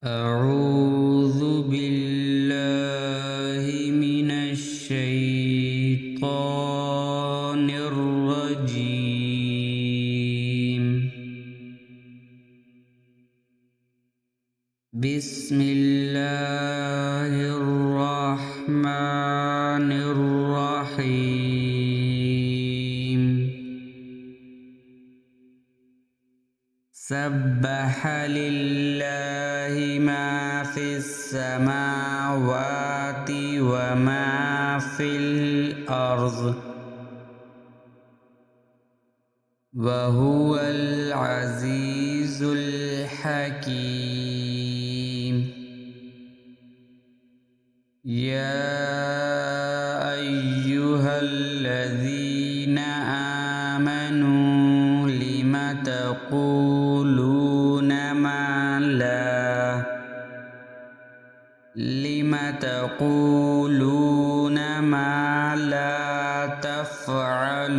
أعوذ بالله من الشيطان الرجيم. بسم الله الرحمن الرحيم. سبح لله ما في السماوات وما في الأرض وهو العزيز الحكيم. يا أيها الذين آمنوا لم تقولون ما لا تفعلون.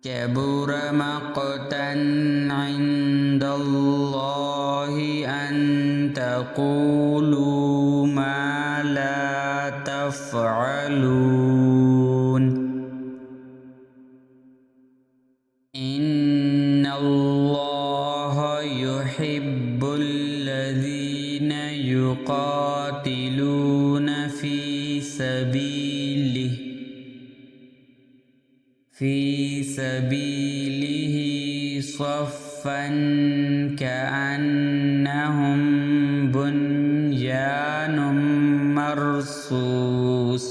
كبر مقتا عند الله أن تقولوا ما لا تفعلون. إن الله يحب الذين يقاتلون في سبيله صفا كأنهم بنيان مرصوص.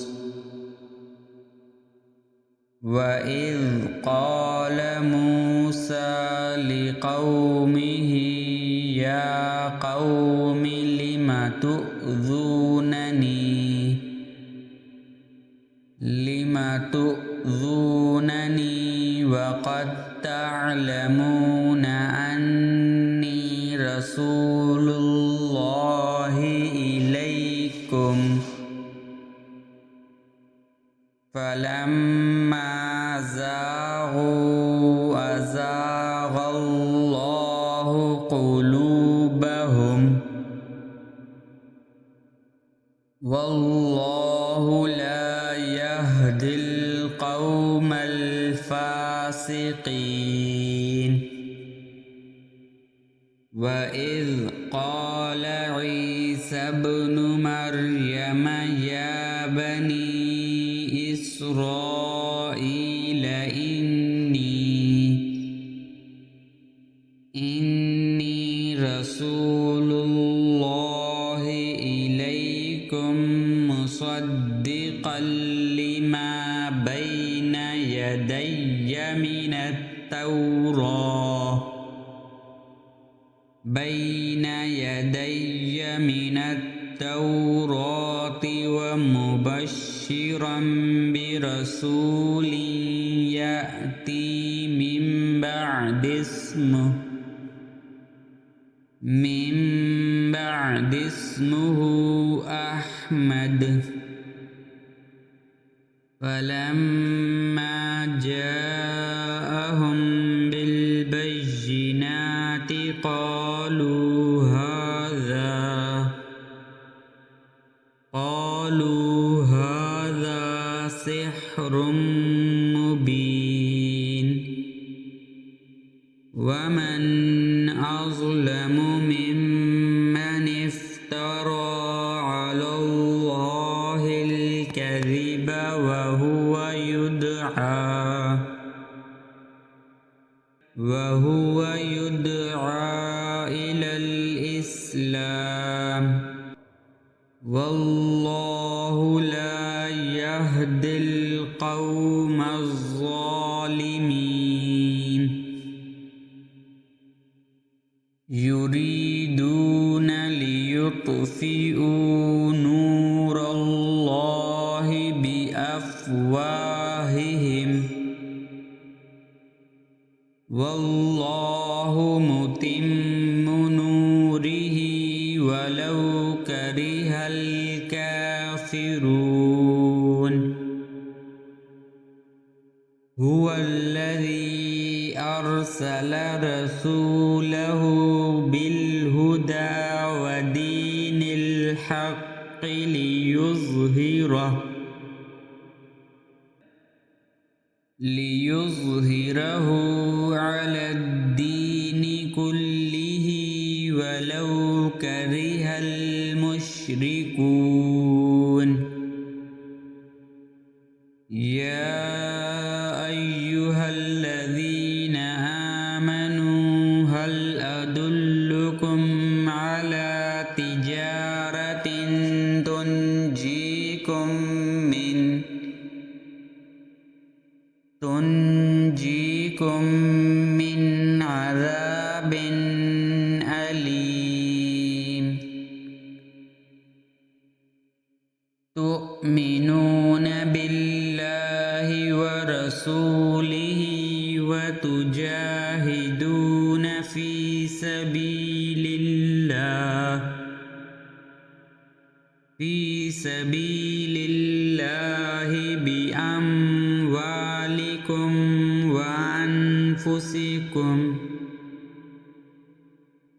وإذ قال موسى لقومه يا قوم لم تؤذونني وقد تعلمون أني رسول الله إليكم. فلما زاغوا أزاغ الله قلوبهم والله لا يهدي القوم الفاسقين. وإذ قال عيسى ابن مريم يا بني إسرائيل إني رسول الله إليكم مصدقا لما بين يدي من التوراة ومبشرا برسول يأتي من بعد اسمه أحمد. فلما جاءهم بالبينات قالوا هذا سحر مبين. ومن أظلم ممن افترى على الله الكذب وهو يدعى إلى الإسلام والله لا يهدي القوم الظالمين. يريدون ليطفئوا نور الله بأفواههم والله متم نوره ولو كره الكافرون. هو الذي أرسل رسوله ليظهره على الدين كله ولو كره المشركون يا أيها الذين آمنوا هل أدلكم على تجارة تنجيكم من عذاب أليم تؤمنون بالله ورسوله وتجاهدون في سبيل الله بأموالكم وأنفسكم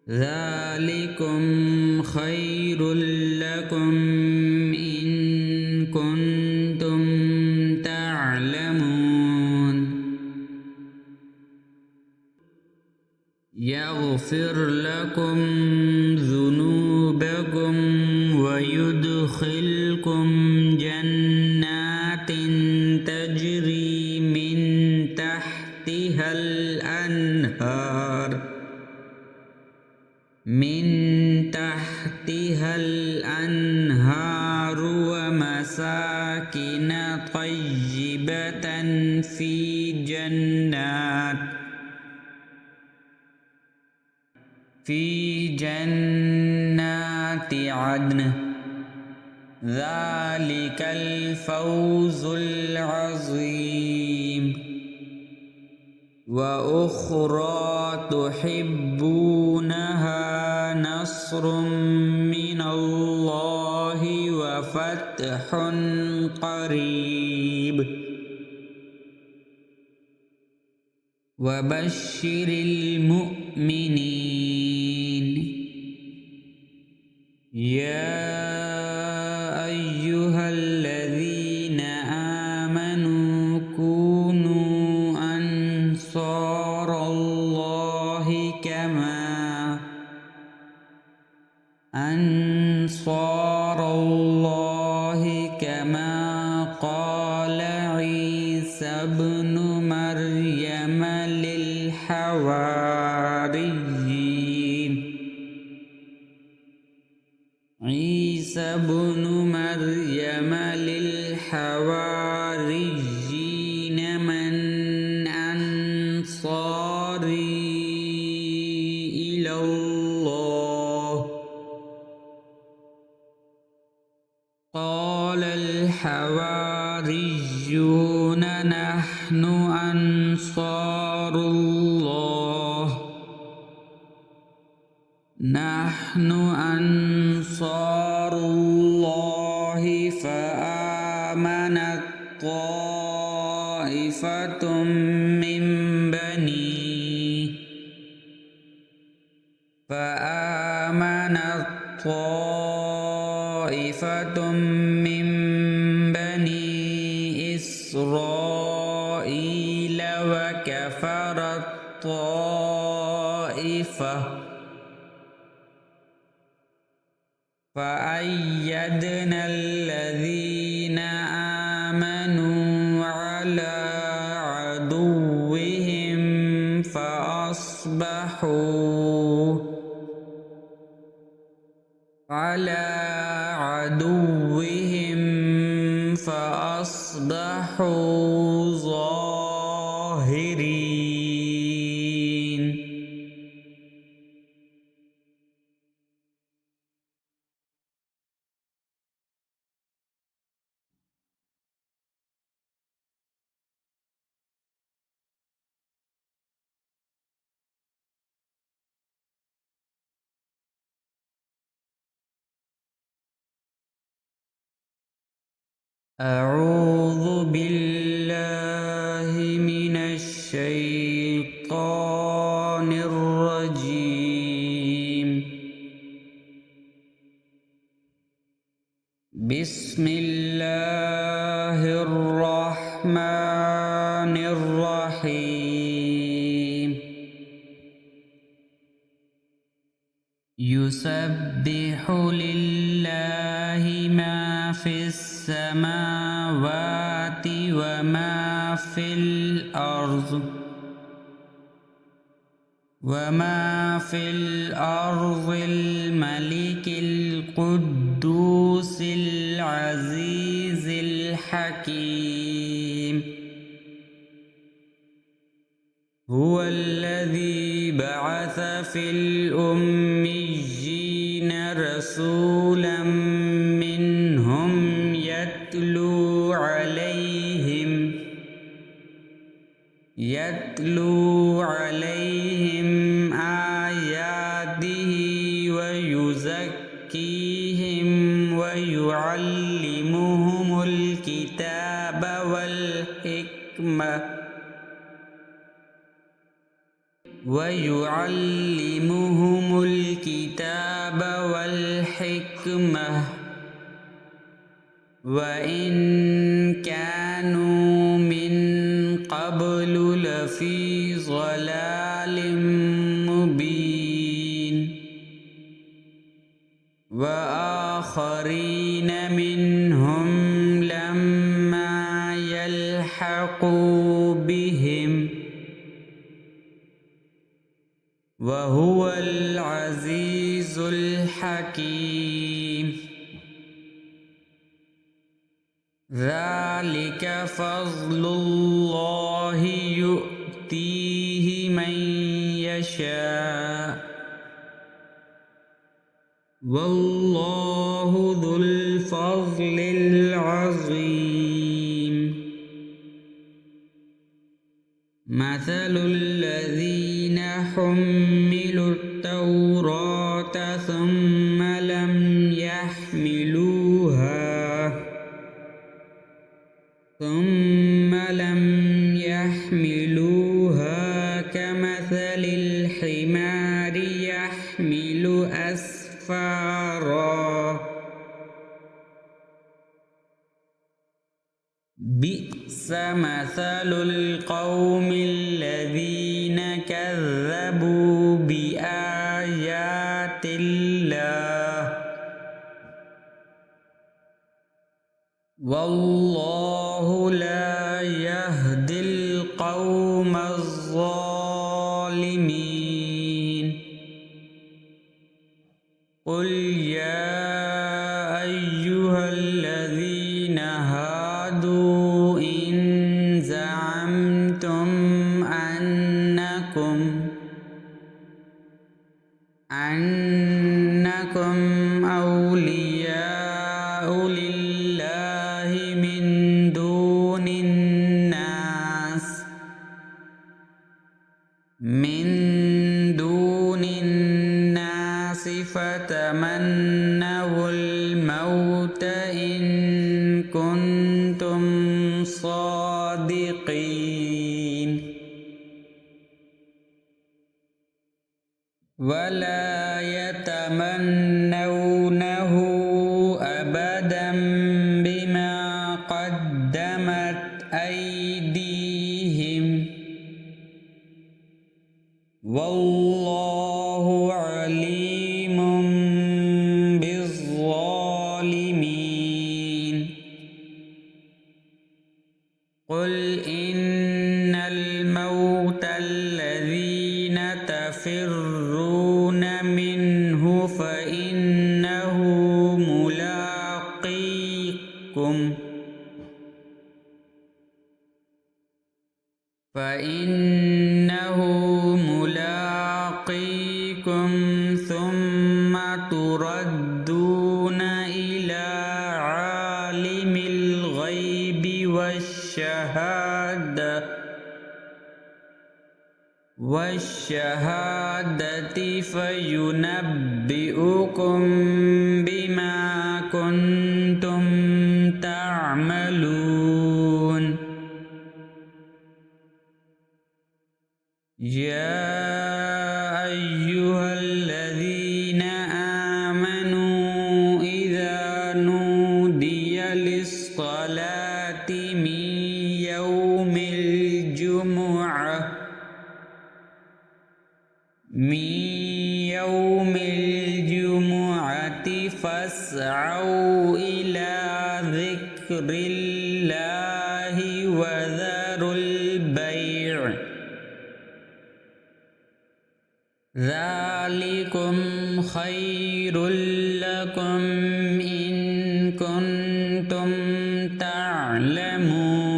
ذلكم خير لكم إن كنتم تعلمون يغفر لكم ذنوبكم ويدخلكم جنات تجري من تحتها الأنهار ومساكن طيبة في جنات عدن ذلك الفوز العظيم وأخرى تحبونها نصر من الله وفتح قريب وبشر المؤمنين يا أيها الذين آمنوا كونوا أنصار الله كما قال عيسى ابن مريم للحواريين من أنصاري إلى الله قال الحواريون نحن أنصار الله فآمنت طائفة من بني إسرائيل وكفرت طائفة فأيدنا الذين آمنوا على عدوهم فأصبحوا ظاهرين. أعوذ بالله من الشيطان الرجيم. بسم الله السماوات وما في الأرض الملك القدوس العزيز الحكيم هو الذي بعث في الأميين رسولا منهم يتلو عليهم آياته ويزكيهم ويعلمهم الكتاب والحكمة وإن كانوا من قبل لفي ضلال مبين وآخرين منهم لما يلحقوا بهم وهو العزيز الحكيم ذلك فضل الله يؤتيه من يشاء والله ذو الفضل العظيم مثل الذين حملوا التوراة ثم لم يحملوها كمثل الحمار يحمل أسفارا بئس مثل القوم الذين كذبوا بآيات الله والله لا يهدي القوم الظالمين قل يا أيها الذين هادوا إن زعمتم أنكم أولياء لله من دون الناس فتمنوا الموت إن كنتم صادقين ولا يتمنونه أبدا بما قدمت أيديهم والله عليم بالظالمين قل إن الموت الذين تفرون منه فإنه ملاقيكم ثم تردون إلى عالم الغيب والشهادة فينبئكم بما كنتم تعملون يا أيها الذين آمنوا إذا نودي للصلاة من يوم الجمعة فاسعوا إلى ذكر ذكر الله وذروا البيع ذلكم خير لكم إن كنتم تعلمون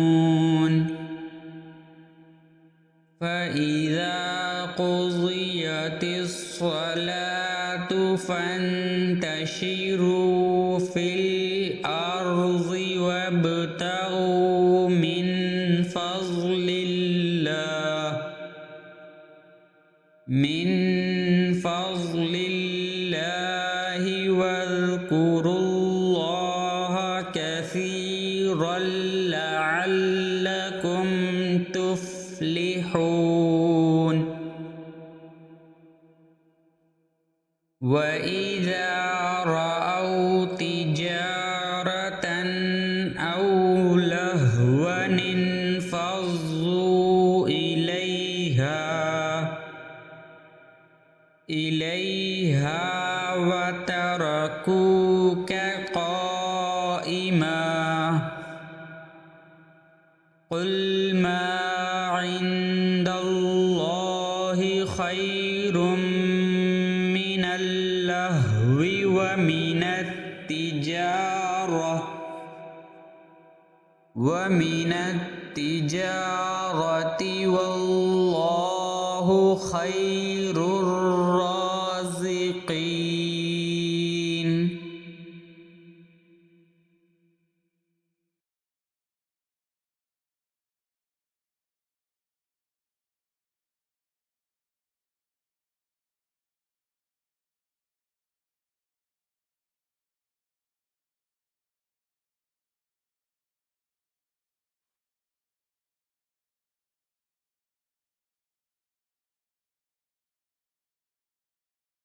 فإذا قضيت الصلاة فانتشروا في الأرض وابتغوا من فضل الله واذكروا الله كثيرا لعلكم تفلحون وإذا رأوا تجارة أو لهوا انفضوا إليها وتركوك قائما قل ما عند الله خير من اللهو ومن التجارة والله خير الرازقين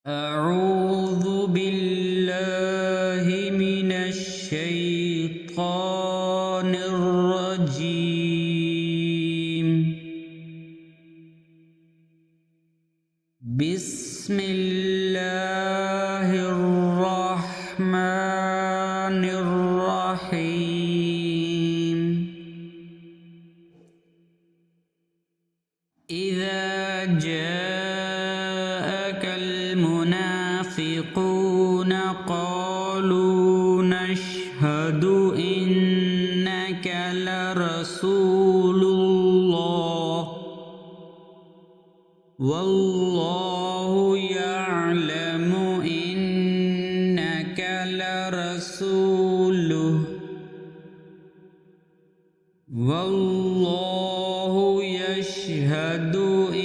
أعوذ بالله من الشيطان الرجيم بسم الله الرحمن الرحيم إذا جاءك المنافقون قالوا نشهد إنك لرسول الله والله يعلم إنك لرسوله والله يشهد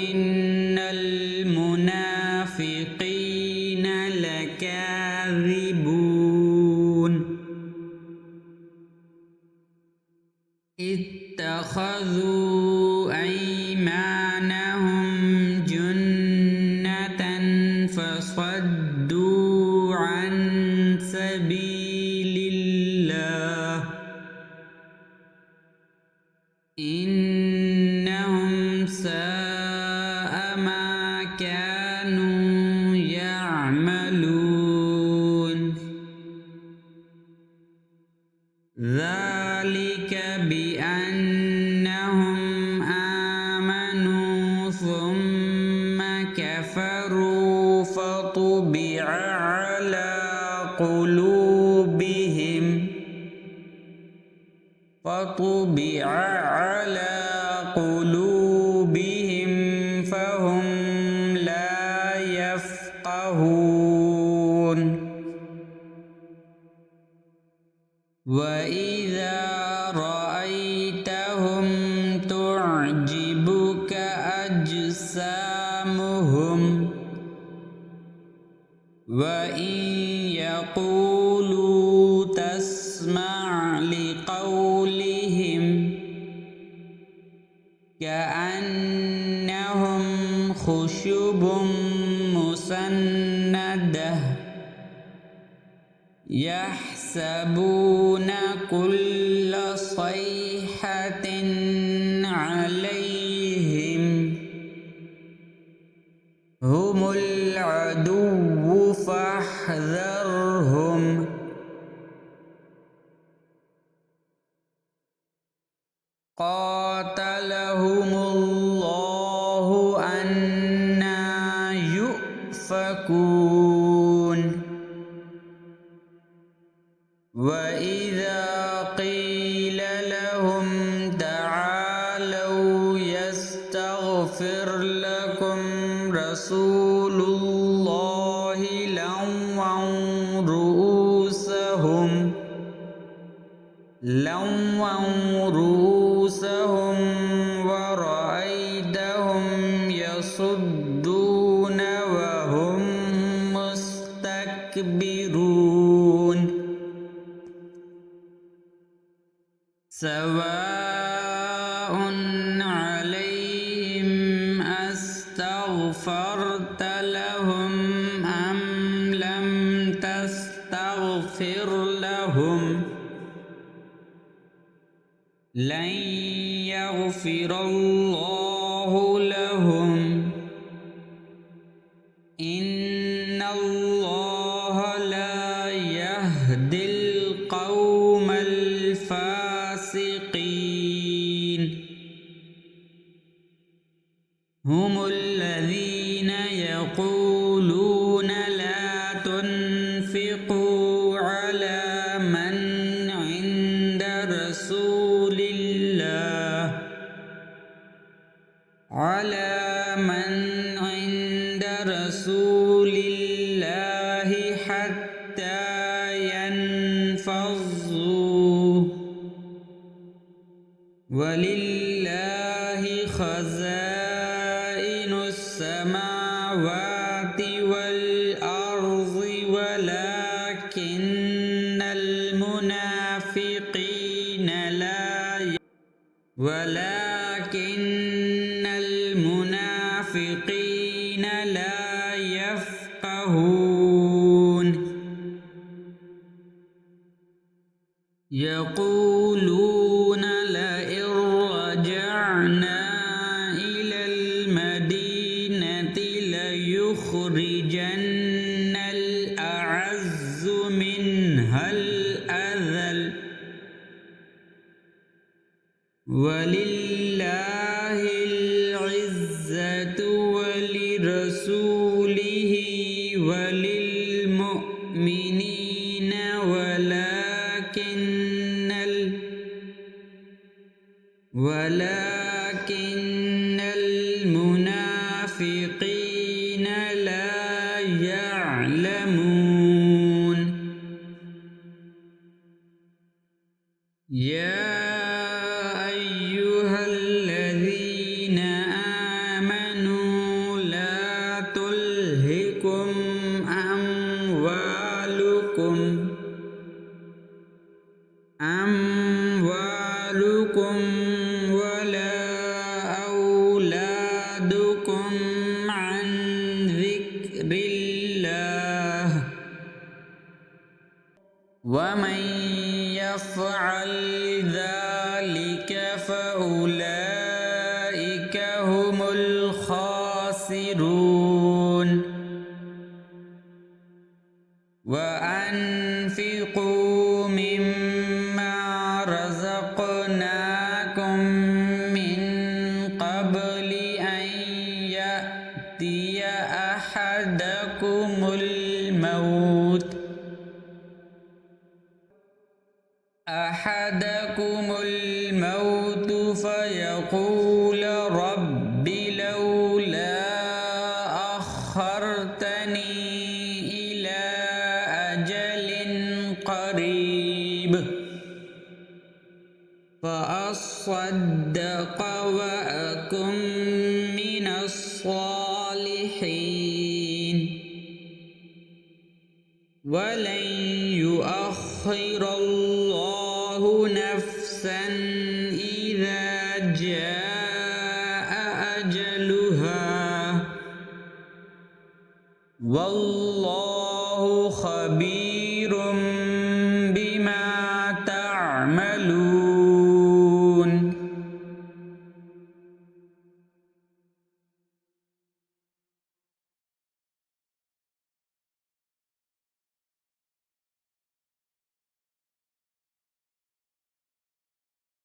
إن المنافقين لكاذبون اتخذوا أيمانهم جنة فصدوا عن سبيل الله إنهم ساء ما كانوا يعملون ذلك بأنهم آمنوا ثم كفروا فطبع على قلوبهم فهم لا يفقهون وإذا رأيتهم تعجبك أجسامهم وإن يقولوا تسمع لقولهم كأنهم خشب مسندة يحسبون كل صيحة عليهم هم العدو فاحذرهم قاتلهم الله أنا يؤفكون وإذا قيل لهم تعالوا يستغفر لكم رسول الله لووا رؤوسهم ورأيتهم يصدون وهم مستكبرون سواء عليهم أستغفرت لهم أم لم تستغفر لهم لن يغفر الله لهم إن الله لا يهدي القوم الفاسقين هم الذين يقولون لا تنفقوا على من عند رسول الله حتى ينفضوا ولله خزائن السماوات والأرض ولكن المنافقين لا يفقهون يقولون لئن رجعنا إلى المدينة ليخرجن الأعز منها الأذل ولله العزة ولرسوله وللمؤمنين ولكن المنافقين لا يعلمون يا أيها الذين آمنوا لا تلهكم أموالكم ولا أولادكم عن ذكر الله ومن يفعل ذلك فأولئك هم الخاسرون وأنفقوا مما رزقناكم من قبل أن يأتي أحدكم الموت فيقول رب لولا أخرتني إلى أجل قريب فأصدق وأكن من الصالحين ولن يؤخر الله نفسا إذا جاء أجلها والله خبير بما تعملون